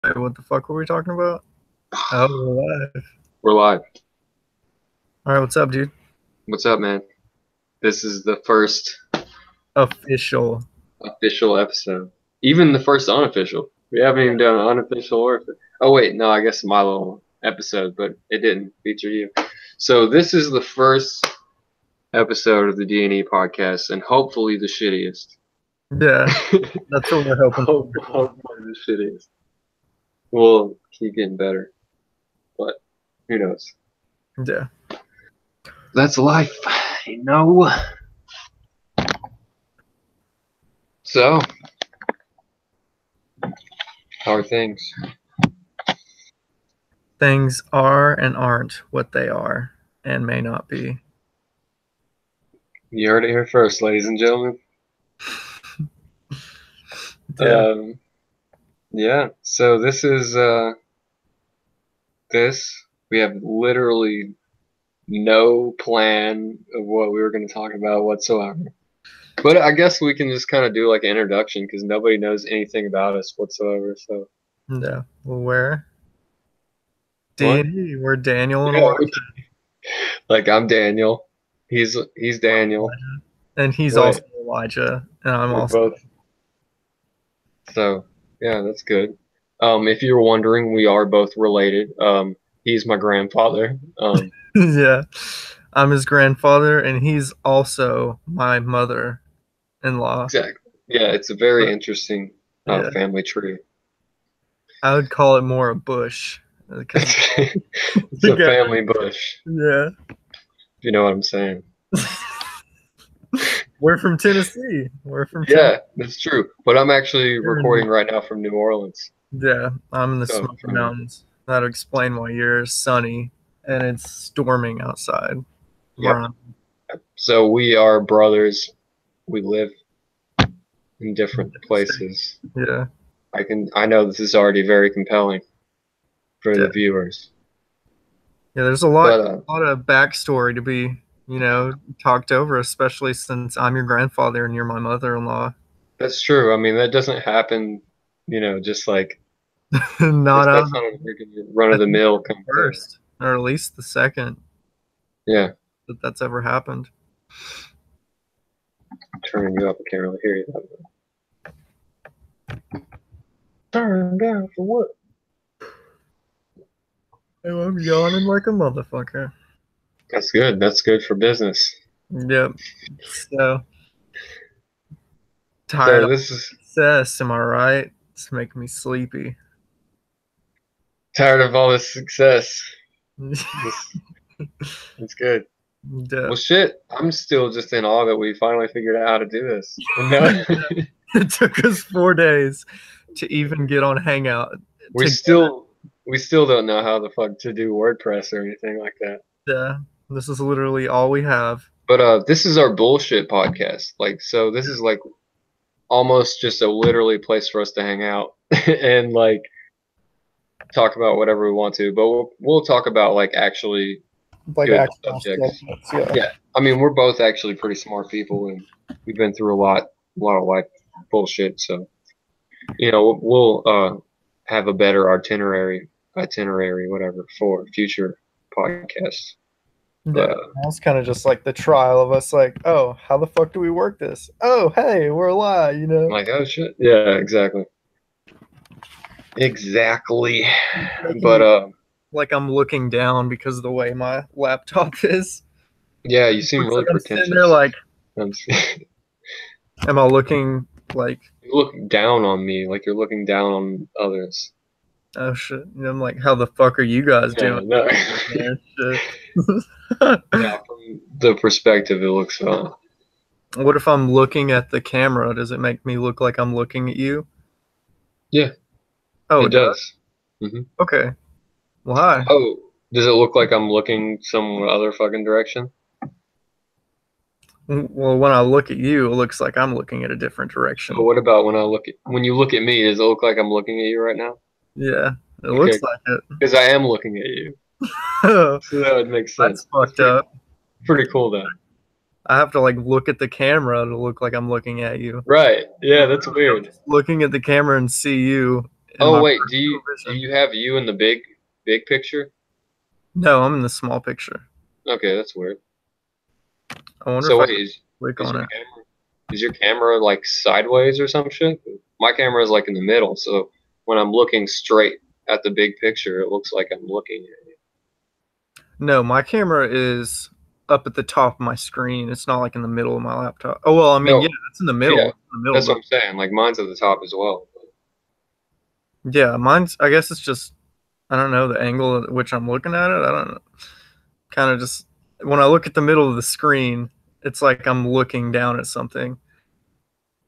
Wait, what the fuck were we talking about? Oh, we're live. We're live. All right, what's up, dude? What's up, man? This is the first Official. episode. Even the first unofficial. We haven't even done an unofficial or... Oh, wait, no, I guess my little episode, but it didn't feature you. So this is the first episode of the D&E Podcast, and hopefully the shittiest. Yeah, that's what we're hoping for. Hopefully the shittiest. We'll keep getting better, but who knows? Yeah. That's life, you know. So, how are things? Things are and aren't what they are and may not be. You heard it here first, ladies and gentlemen. Yeah. So this is we have literally no plan of what we were going to talk about whatsoever. But I guess we can just kind of do like an introduction because nobody knows anything about us whatsoever. So Yeah. Well, where? D&E. We're Daniel and yeah, Elijah. like I'm Daniel. He's Daniel. And he's also Elijah. And I'm We're also both. So yeah, that's good. If you're wondering, we are both related. He's my grandfather. Yeah. I'm his grandfather, and he's also my mother-in-law. Exactly. Yeah, it's a very interesting family tree. I would call it more a bush. It's a family bush. Yeah. If you know what I'm saying. We're from Tennessee. Yeah, that's true. But I'm actually recording right now from New Orleans. Yeah, I'm in the Smoky Mountains. That'll explain why you're sunny and it's storming outside. Yeah. So we are brothers. We live in different places. Yeah. I know this is already very compelling for the viewers. Yeah, there's a lot of backstory to be, talked over, especially since I'm your grandfather and you're my mother-in-law. That's true. I mean, that doesn't happen, just like that's not a run-of-the-mill first, or at least the second. Yeah. That's ever happened. I'm turning you up. I can't really hear you that well. Turn down for what? Oh, I'm yawning like a motherfucker. That's good. That's good for business. Yep. So tired of success, am I right? It's making me sleepy. Tired of all this success. It's good. Yeah. Well, shit. I'm still just in awe that we finally figured out how to do this. It took us 4 days to even get on Hangout. We still don't know how the fuck to do WordPress or anything like that. Yeah. This is literally all we have. But this is our bullshit podcast. Like, so this is like almost just a literally place for us to hang out and like talk about whatever we want to. But we'll talk about like actually good subjects. Yeah. I mean, we're both actually pretty smart people, and we've been through a lot of life bullshit. So, we'll have a better itinerary, whatever, for future podcasts. Yeah, that's kind of just like the trial of us, like, oh, how the fuck do we work this? Oh, hey, we're alive, Like, oh shit, yeah, exactly. But like I'm looking down because of the way my laptop is. Yeah, you seem really pretentious. They're like, am I looking like? You look down on me, like you're looking down on others. Oh shit! I'm like, how the fuck are you guys doing? No. Yeah, from the perspective, it looks fun. What if I'm looking at the camera? Does it make me look like I'm looking at you? Yeah. Oh, it does. Mm-hmm. Okay. Well, hi. Oh, does it look like I'm looking some other fucking direction? Well, when I look at you, it looks like I'm looking at a different direction. But what about when you look at me? Does it look like I'm looking at you right now? Yeah, it looks like it. Because I am looking at you. So that would make sense. That's fucked up. Pretty cool, though. I have to like look at the camera to look like I'm looking at you. Right. Yeah, that's weird. Looking at the camera and see you in my wait, do vision. you have you in the big picture? No, I'm in the small picture. Okay, that's weird. I wonder So if I wait, can click on it. is your camera like sideways or some shit? My camera is like in the middle, so when I'm looking straight at the big picture, it looks like I'm looking at it. No, my camera is up at the top of my screen. It's not like in the middle of my laptop. Oh well, I mean, yeah, No, it's in the middle. yeah, It's in the middle, that's what but I'm saying. Like mine's at the top as well. yeah, mine's. I guess it's just I don't know the angle at which I'm looking at it. I don't know. Kind of just when I look at the middle of the screen, it's like I'm looking down at something.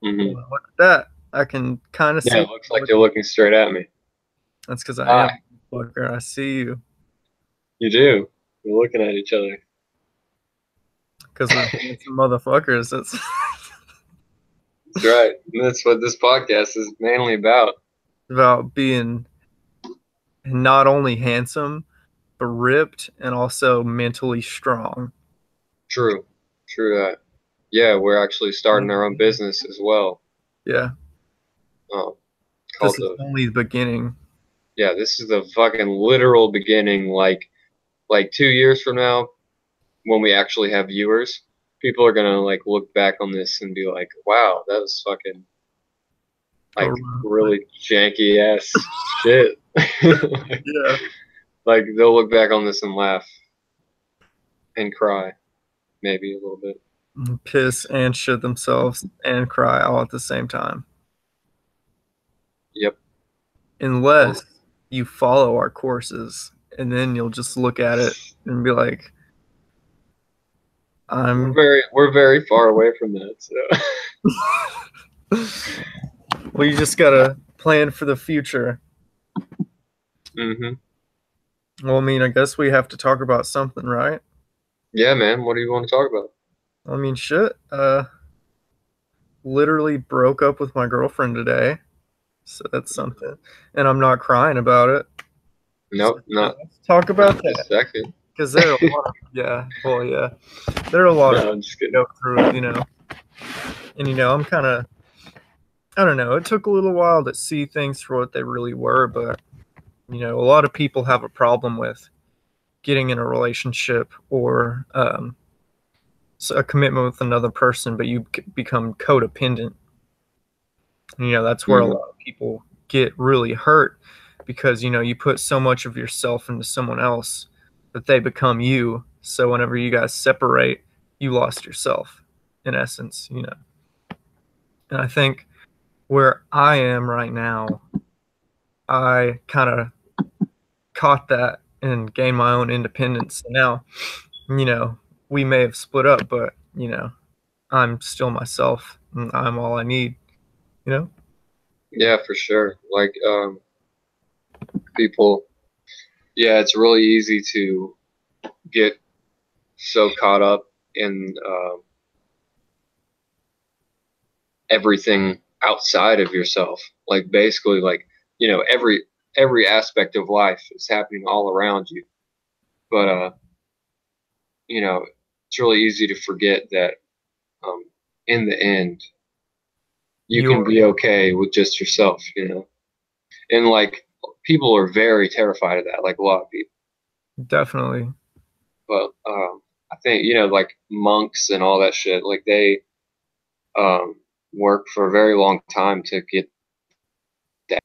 Mm-hmm. When I look at that, I can kind of Yeah, see. it looks like you're looking straight at me. That's because I am Hi, a fucker. I see you you do. We're looking at each other. because we're handsome motherfuckers. That's That's right. And that's what this podcast is mainly about. about being not only handsome but ripped and also mentally strong. True. True that. Yeah, we're actually starting our own business as well. Yeah, Called this is only the beginning. yeah, this is the fucking literal beginning. Like 2 years from now, when we actually have viewers, people are gonna like look back on this and be like, wow, that was fucking like really janky ass shit. Yeah. Like they'll look back on this and laugh and cry, maybe a little bit. Piss and shit themselves and cry all at the same time. Yep. Unless you follow our courses, and then you'll just look at it and be like, we're very far away from that. So well, you just gotta plan for the future. Mm-hmm. Well, I mean, I guess we have to talk about something, right? Yeah, man. What do you want to talk about? I mean, shit. Literally broke up with my girlfriend today, so that's something, and I'm not crying about it. Nope, So, not. let's talk about that. A second. Because there are a lot of, there are a lot of I'm just kidding. Go through it, and I'm kind of, I don't know, it took a little while to see things for what they really were, but a lot of people have a problem with getting in a relationship or a commitment with another person, but you become codependent. That's where a lot of people get really hurt because you put so much of yourself into someone else that they become you. So whenever you guys separate, you lost yourself in essence, And I think where I am right now, I kind of caught that and gained my own independence. Now, we may have split up, but, I'm still myself and I'm all I need, Yeah, for sure. Like, people, yeah, it's really easy to get so caught up in everything outside of yourself. Like, basically, like, every aspect of life is happening all around you. But, it's really easy to forget that in the end, you can be okay with just yourself, And like people are very terrified of that, like a lot of people. Definitely. But I think like monks and all that shit, like they work for a very long time to get that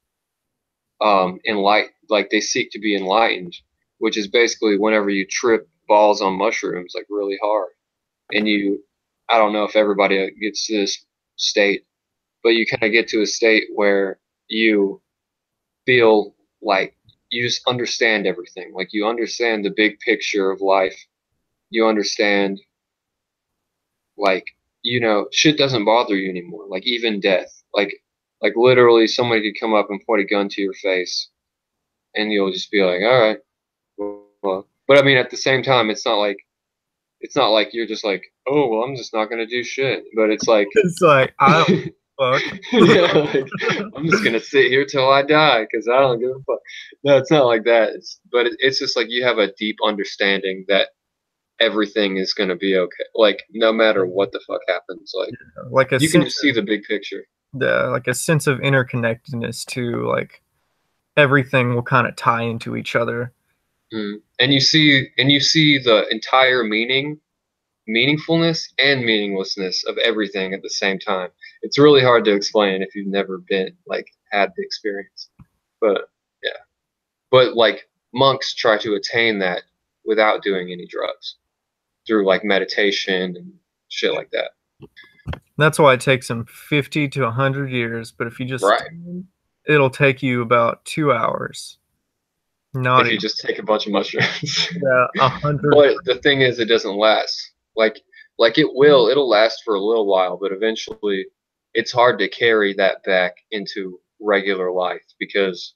like they seek to be enlightened, which is basically whenever you trip balls on mushrooms like really hard, and I don't know if everybody gets to this state, but you kind of get to a state where you feel like you just understand everything. Like you understand the big picture of life. You understand, like, shit doesn't bother you anymore. Like even death. Like literally somebody could come up and point a gun to your face and you'll just be like, all right, well. But I mean, at the same time, it's not like you're just like, oh, well, I'm just not going to do shit. But it's like I don't fuck. Yeah, like, I'm just gonna sit here till I die because I don't give a fuck. No, it's not like that. It's just like you have a deep understanding that everything is gonna be okay. Like no matter what the fuck happens, like Like you can just see the big picture. like a sense of interconnectedness too. Like everything will kind of tie into each other. And you see the entire meaningfulness and meaninglessness of everything at the same time. It's really hard to explain if you've never been had the experience. But yeah. But monks try to attain that without doing any drugs, through meditation and shit like that. That's why it takes them 50 to 100 years, but if you just it'll take you about 2 hours. Not if you just take a bunch of mushrooms. Yeah, 100. But the thing is, it doesn't last. It'll last for a little while, but eventually it's hard to carry that back into regular life because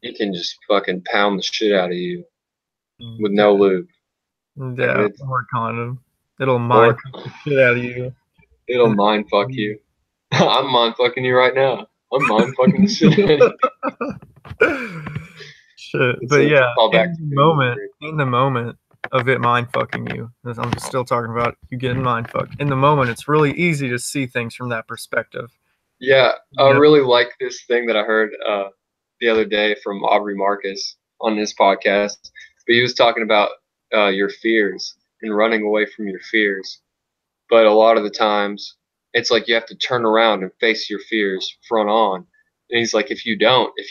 it can just fucking pound the shit out of you with no lube. Yeah, or condom. It'll mind fuck the shit out of you. It'll mind fuck you. I'm mind fucking you right now. I'm mind fucking the shit out of you. Shit. But yeah, in the moment of it mind fucking you, I'm still talking about you getting mind fucked. In the moment, it's really easy to see things from that perspective. Yeah, I really like this thing that I heard the other day from Aubrey Marcus on his podcast. But he was talking about your fears and running away from your fears. But a lot of the times, it's you have to turn around and face your fears front on. And he's like, if you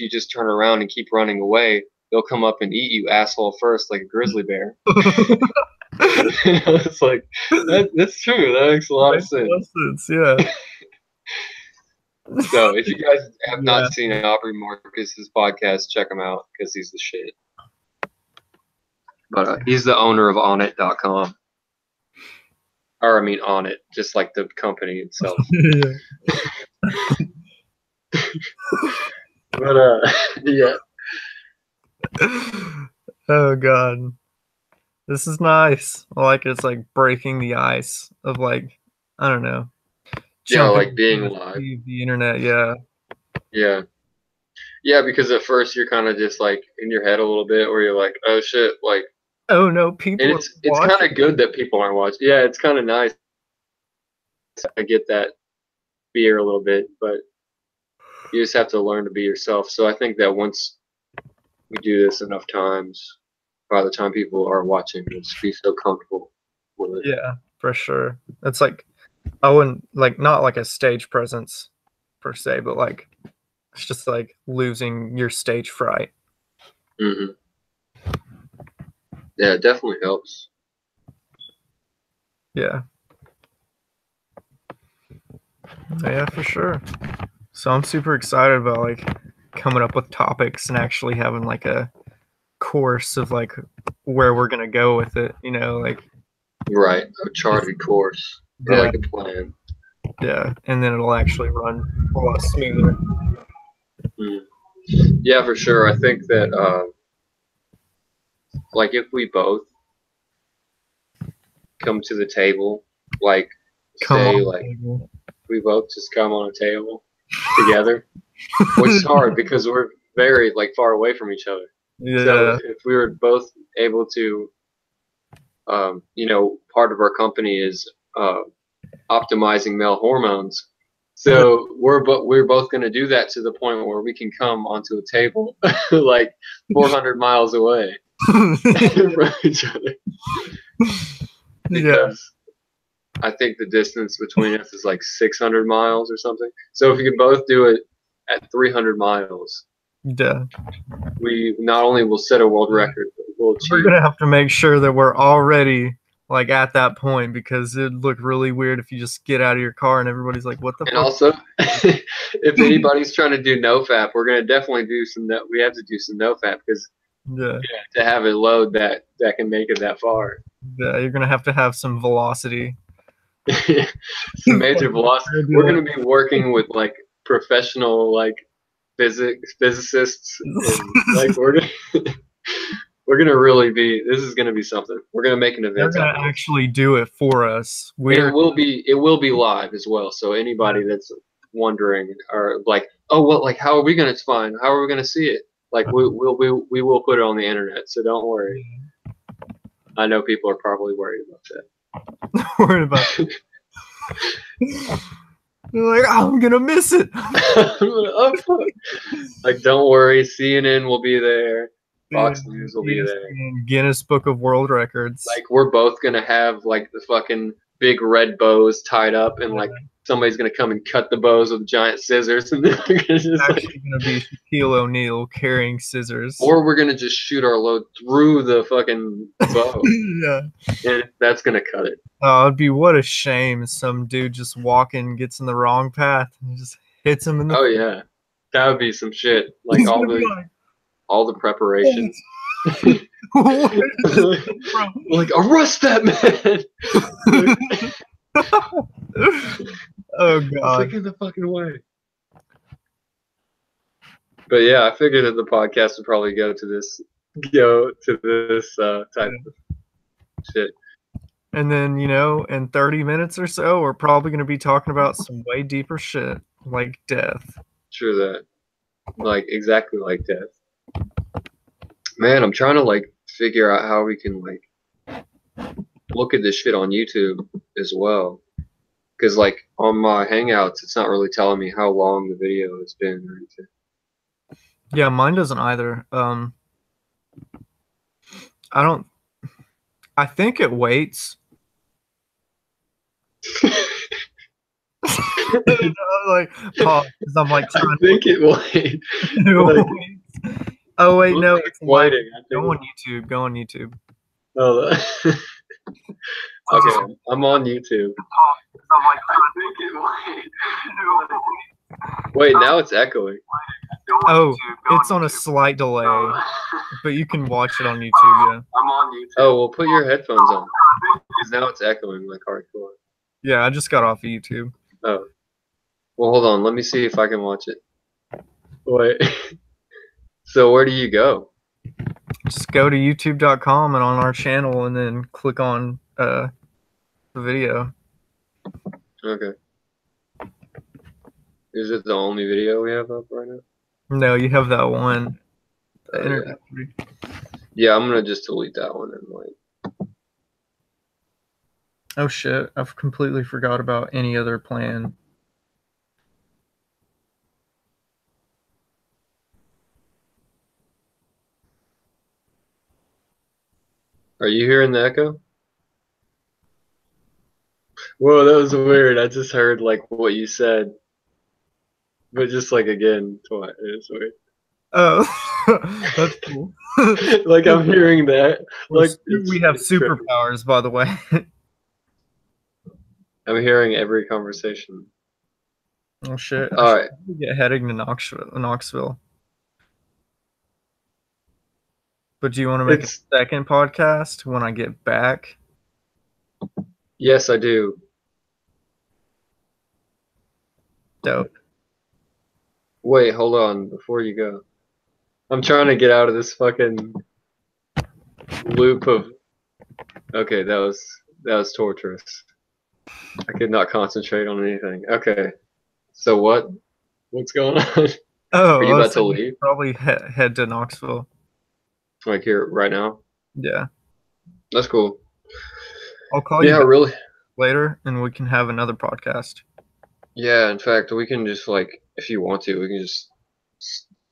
just turn around and keep running away, they'll come up and eat you asshole first like a grizzly bear. It's that's true. That makes a lot of sense. Yeah. So if you guys have not seen Aubrey Marcus's podcast, check him out because he's the shit. But he's the owner of onit.com. Or I mean Onnit, just like the company itself. But yeah. Oh god, this is nice. I like it's breaking the ice of I don't know. Yeah, being live. The internet, yeah. Yeah, because at first you're kind of just in your head a little bit, where you're like, oh shit, oh no, people. And it's kind of good that people aren't watching. Yeah, it's kind of nice. I get that fear a little bit, but you just have to learn to be yourself. So I think that once we do this enough times, by the time people are watching, they'll just be so comfortable with it. Yeah, for sure. It's I wouldn't not a stage presence per se, but it's just losing your stage fright. Mm-hmm. Yeah, it definitely helps. Yeah. Yeah, for sure. So I'm super excited about coming up with topics and actually having a course of where we're gonna go with it, right, a charted course, or a plan. Yeah, and then it'll actually run a lot smoother. Yeah, for sure. I think that if we both come to the table, we both just come on a table together, which is hard because we're very far away from each other. Yeah. So if we were both able to, part of our company is optimizing male hormones. So we're both going to do that to the point where we can come onto a table 400 miles away from each other. Because I think the distance between us is 600 miles or something. So if we could both do it at 300 miles, we not only will set a world record, but we'll achieve. We're gonna have to make sure that we're already at that point, because it'd look really weird if you just get out of your car and everybody's like, "What the?" And fuck? Also, if anybody's trying to do NoFap, we're gonna definitely do some. We have to do some NoFap because to have a load that can make it that far. Yeah, you're gonna have to have some velocity. Some major velocity. We're gonna be working with professional physicists. And, we're gonna really be. This is gonna be something. We're gonna make an event. They're gonna actually do it for us. It will be live as well. So anybody that's wondering or how are we gonna find? How are we gonna see it? We will put it on the internet. So don't worry. I know people are probably worried about that. Worried about it. They're like, oh, I'm gonna miss it. Oh, fuck. Like, don't worry, CNN will be there. Fox News will be there. Guinness Book of World Records. Like, we're both gonna have like the fucking big red bows tied up, and like somebody's gonna come and cut the bows with giant scissors, and then we're gonna just actually gonna be Shaquille O'Neal carrying scissors. Or we're gonna just shoot our load through the fucking bow. Yeah. And that's gonna cut it. Oh, it'd be what a shame. Some dude just walking gets in the wrong path and just hits him in the. Oh yeah, that would be some shit. Like all the preparations. Like arrest that man. Oh god. Get the fucking way. But yeah, I figured that the podcast would probably go to this type of shit. And then, in 30 minutes or so, we're probably going to be talking about some way deeper shit, like death. True that. Like, exactly like death. Man, I'm trying to, like, figure out how we can, like, look at this shit on YouTube as well. Because, like, on my Hangouts, it's not really telling me how long the video has been or anything. Yeah, mine doesn't either. I think it waits. Like, pause, I'm like, I think it waits. Oh wait, no, it's waiting. Go on YouTube. Go on YouTube. Oh, okay, I'm on YouTube. I'm like, I think it waits. Wait, now it's echoing. Oh, it's on a slight delay, but you can watch it on YouTube. Yeah. I'm on YouTube. Oh, well, put your headphones on. Because now it's echoing like hardcore. Yeah, I just got off of YouTube. Oh. Well, hold on. Let me see if I can watch it. Wait. So where do you go? Just go to youtube.com and on our channel and then click on the video. Okay. Is it the only video we have up right now? No, you have that one. Yeah, I'm going to just delete that one and like. Oh shit, I've completely forgot about any other plan. Are you hearing the echo? Whoa, that was weird. I just heard like what you said. But just like again, twice. It's weird. Oh, that's cool. Like I'm hearing that. Like we have superpowers, by the way. I'm hearing every conversation. Oh shit! All right, get heading to Knoxville. But do you want to make a second podcast when I get back? Yes, I do. Dope. Wait, hold on before you go. I'm trying to get out of this fucking loop of. Okay, that was torturous. I could not concentrate on anything. Okay, so what's going on? Oh, are you about to leave? Probably head to Knoxville. Like here right now? Yeah. That's cool. I'll call you really later and we can have another podcast. Yeah, in fact, we can just like if you want to, we can just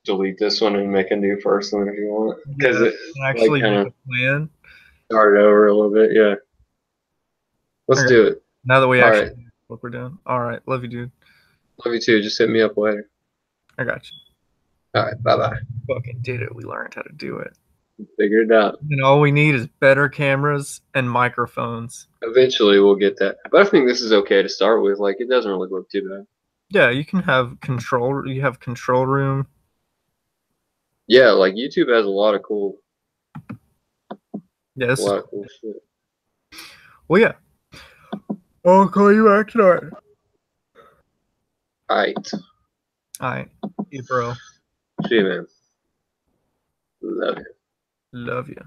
delete this one and make a new first one if you want. Because it actually make a plan. Start it over a little bit, yeah. Let's do it. Now that we actually know what we're doing. All right. Love you, dude. Love you too. Just hit me up later. I got you. All right. Bye-bye. Fucking did it. We learned how to do it. Figured it out. And all we need is better cameras and microphones. Eventually we'll get that. But I think this is okay to start with. Like, it doesn't really look too bad. Yeah, you can have control. You have control room. Yeah, like YouTube has a lot of cool. Yes. A lot of cool shit. Well, yeah. I'll call you back tonight. Alright. Alright. You, bro. See you, man. Love you. Love you.